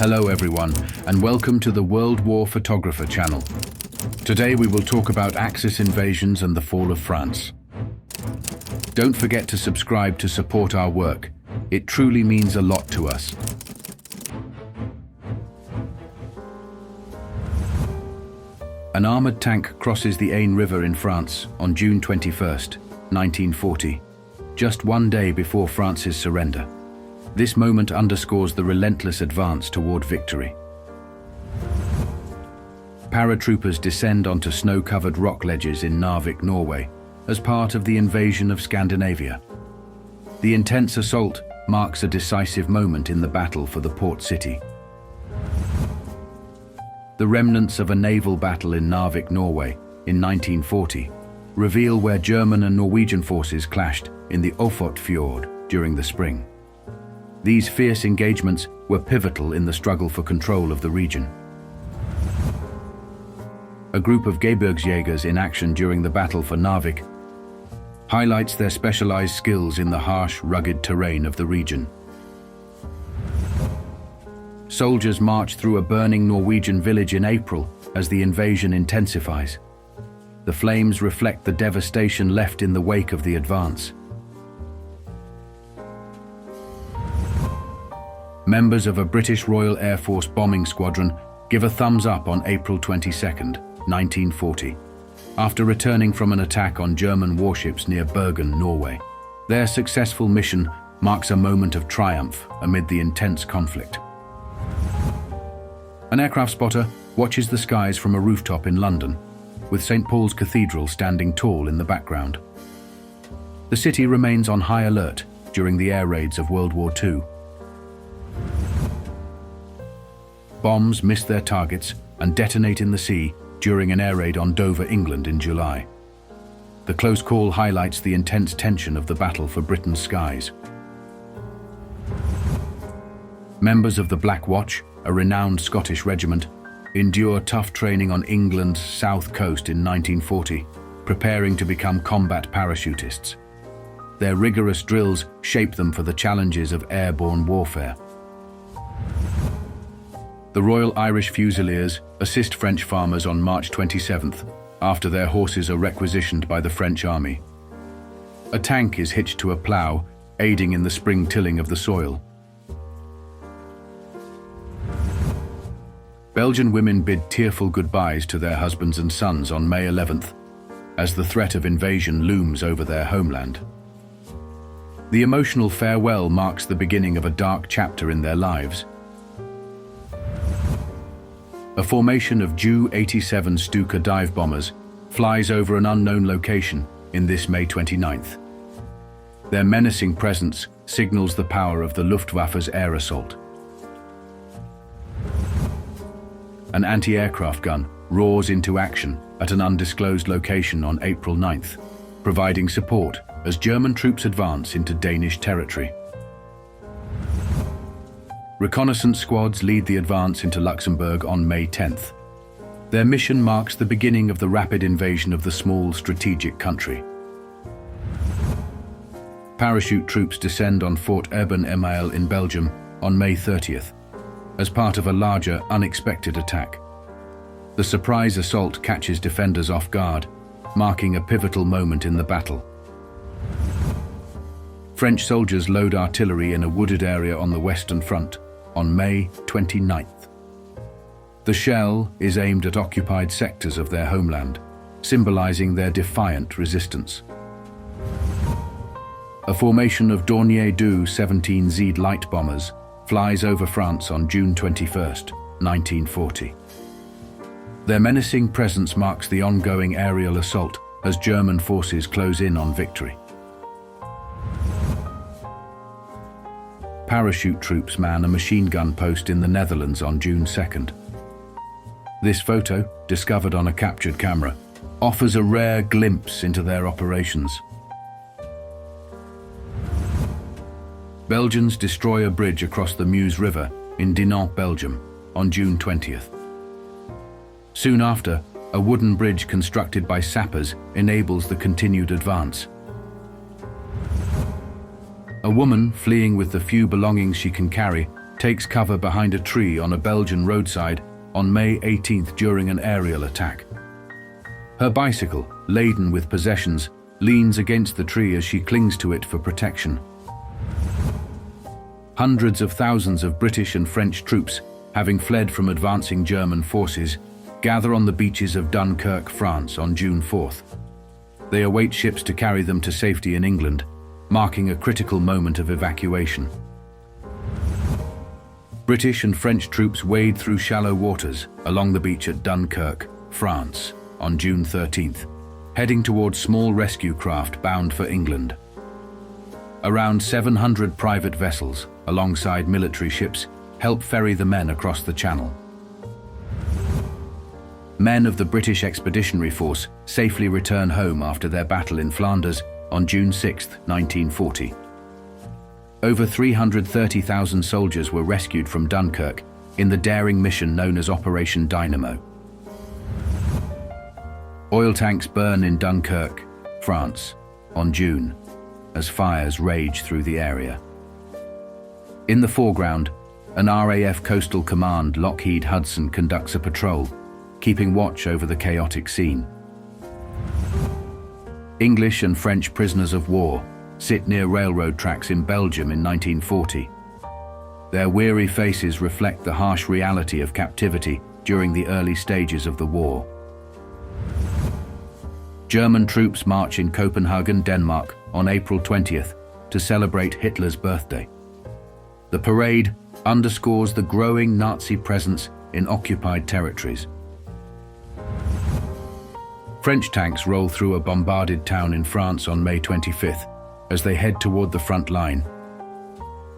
Hello everyone, and welcome to the World War Photographer channel. Today we will talk about Axis invasions and the fall of France. Don't forget to subscribe to support our work. It truly means a lot to us. An armored tank crosses the Aisne River in France on June 21st, 1940, just one day before France's surrender. This moment underscores the relentless advance toward victory. Paratroopers descend onto snow-covered rock ledges in Narvik, Norway, as part of the invasion of Scandinavia. The intense assault marks a decisive moment in the battle for the port city. The remnants of a naval battle in Narvik, Norway, in 1940, reveal where German and Norwegian forces clashed in the Ofot fjord during the spring. These fierce engagements were pivotal in the struggle for control of the region. A group of Gebirgsjägers in action during the battle for Narvik highlights their specialized skills in the harsh, rugged terrain of the region. Soldiers march through a burning Norwegian village in April as the invasion intensifies. The flames reflect the devastation left in the wake of the advance. Members of a British Royal Air Force bombing squadron give a thumbs up on April 22nd, 1940, after returning from an attack on German warships near Bergen, Norway. Their successful mission marks a moment of triumph amid the intense conflict. An aircraft spotter watches the skies from a rooftop in London, with St. Paul's Cathedral standing tall in the background. The city remains on high alert during the air raids of World War II. Bombs miss their targets and detonate in the sea during an air raid on Dover, England in July. The close call highlights the intense tension of the battle for Britain's skies. Members of the Black Watch, a renowned Scottish regiment, endure tough training on England's south coast in 1940, preparing to become combat parachutists. Their rigorous drills shape them for the challenges of airborne warfare. The Royal Irish Fusiliers assist French farmers on March 27th, after their horses are requisitioned by the French army. A tank is hitched to a plough, aiding in the spring tilling of the soil. Belgian women bid tearful goodbyes to their husbands and sons on May 11th, as the threat of invasion looms over their homeland. The emotional farewell marks the beginning of a dark chapter in their lives. A formation of Ju-87 Stuka dive bombers flies over an unknown location in this May 29th. Their menacing presence signals the power of the Luftwaffe's air assault. An anti-aircraft gun roars into action at an undisclosed location on April 9th, providing support as German troops advance into Danish territory. Reconnaissance squads lead the advance into Luxembourg on May 10th. Their mission marks the beginning of the rapid invasion of the small, strategic country. Parachute troops descend on Fort Eben-Emael in Belgium on May 30th, as part of a larger, unexpected attack. The surprise assault catches defenders off guard, marking a pivotal moment in the battle. French soldiers load artillery in a wooded area on the Western Front on May 29th. The shell is aimed at occupied sectors of their homeland, symbolizing their defiant resistance. A formation of Dornier Du 17Z light bombers flies over France on June 21st, 1940. Their menacing presence marks the ongoing aerial assault as German forces close in on victory. Parachute troops man a machine gun post in the Netherlands on June 2nd. This photo, discovered on a captured camera, offers a rare glimpse into their operations. Belgians destroy a bridge across the Meuse River in Dinant, Belgium, on June 20th. Soon after, a wooden bridge constructed by sappers enables the continued advance. A woman, fleeing with the few belongings she can carry, takes cover behind a tree on a Belgian roadside on May 18th during an aerial attack. Her bicycle, laden with possessions, leans against the tree as she clings to it for protection. Hundreds of thousands of British and French troops, having fled from advancing German forces, gather on the beaches of Dunkirk, France on June 4th. They await ships to carry them to safety in England, marking a critical moment of evacuation. British and French troops wade through shallow waters along the beach at Dunkirk, France, on June 13th, heading towards small rescue craft bound for England. Around 700 private vessels, alongside military ships, help ferry the men across the channel. Men of the British Expeditionary Force safely return home after their battle in Flanders on June 6, 1940. Over 330,000 soldiers were rescued from Dunkirk in the daring mission known as Operation Dynamo. Oil tanks burn in Dunkirk, France, on June, as fires rage through the area. In the foreground, an RAF Coastal Command Lockheed Hudson conducts a patrol, keeping watch over the chaotic scene. English and French prisoners of war sit near railroad tracks in Belgium in 1940. Their weary faces reflect the harsh reality of captivity during the early stages of the war. German troops march in Copenhagen, Denmark on April 20th to celebrate Hitler's birthday. The parade underscores the growing Nazi presence in occupied territories. French tanks roll through a bombarded town in France on May 25th as they head toward the front line.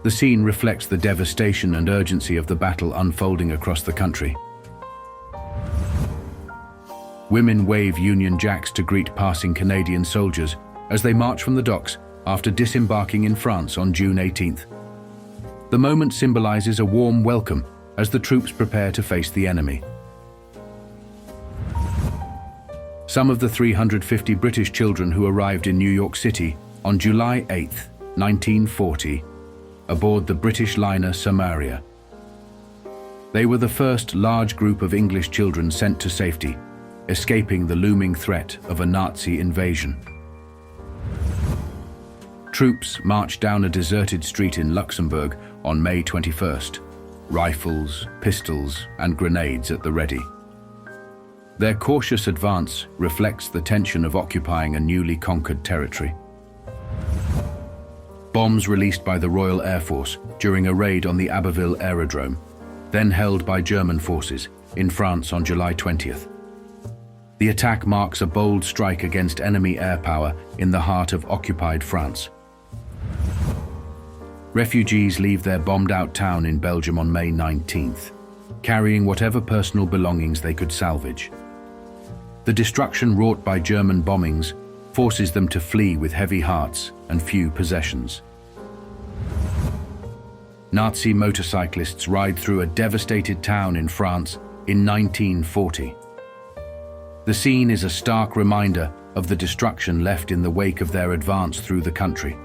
The scene reflects the devastation and urgency of the battle unfolding across the country. Women wave Union Jacks to greet passing Canadian soldiers as they march from the docks after disembarking in France on June 18th. The moment symbolizes a warm welcome as the troops prepare to face the enemy. Some of the 350 British children who arrived in New York City on July 8, 1940, aboard the British liner Samaria. They were the first large group of English children sent to safety, escaping the looming threat of a Nazi invasion. Troops marched down a deserted street in Luxembourg on May 21st, rifles, pistols, and grenades at the ready. Their cautious advance reflects the tension of occupying a newly conquered territory. Bombs released by the Royal Air Force during a raid on the Abbeville aerodrome, then held by German forces in France on July 20th. The attack marks a bold strike against enemy air power in the heart of occupied France. Refugees leave their bombed-out town in Belgium on May 19th, carrying whatever personal belongings they could salvage. The destruction wrought by German bombings forces them to flee with heavy hearts and few possessions. Nazi motorcyclists ride through a devastated town in France in 1940. The scene is a stark reminder of the destruction left in the wake of their advance through the country.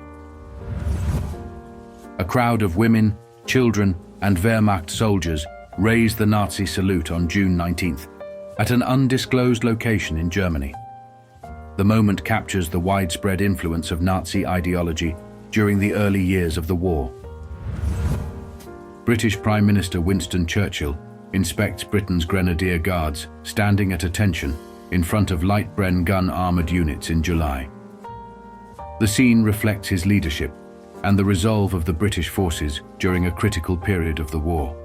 A crowd of women, children, and Wehrmacht soldiers raise the Nazi salute on June 19th at an undisclosed location in Germany. The moment captures the widespread influence of Nazi ideology during the early years of the war. British Prime Minister Winston Churchill inspects Britain's Grenadier Guards standing at attention in front of light Bren gun armoured units in July. The scene reflects his leadership and the resolve of the British forces during a critical period of the war.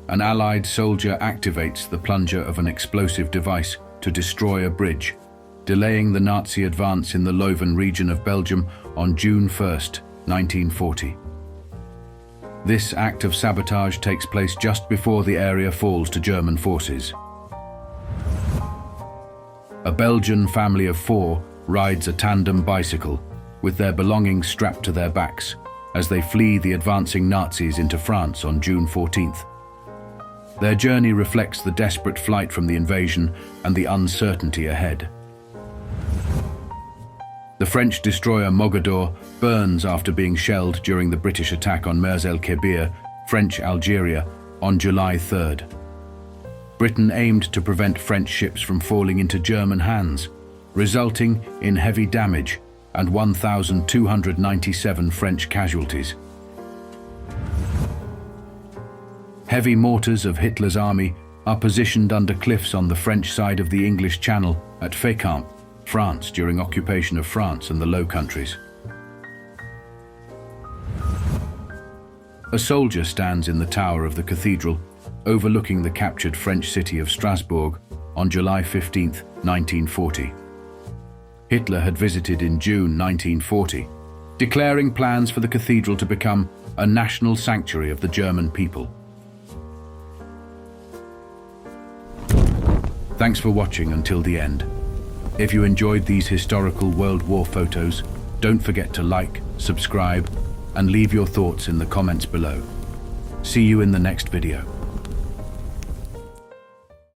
An Allied soldier activates the plunger of an explosive device to destroy a bridge, delaying the Nazi advance in the Leuven region of Belgium on June 1, 1940. This act of sabotage takes place just before the area falls to German forces. A Belgian family of 4 rides a tandem bicycle with their belongings strapped to their backs as they flee the advancing Nazis into France on June 14th. Their journey reflects the desperate flight from the invasion and the uncertainty ahead. The French destroyer Mogador burns after being shelled during the British attack on Mers el-Kebir, French Algeria, on July 3rd. Britain aimed to prevent French ships from falling into German hands, resulting in heavy damage and 1,297 French casualties. Heavy mortars of Hitler's army are positioned under cliffs on the French side of the English Channel at Fécamp, France, during occupation of France and the Low Countries. A soldier stands in the tower of the cathedral, overlooking the captured French city of Strasbourg on July 15, 1940. Hitler had visited in June 1940, declaring plans for the cathedral to become a national sanctuary of the German people. Thanks for watching until the end. If you enjoyed these historical World War photos, don't forget to like, subscribe, and leave your thoughts in the comments below. See you in the next video.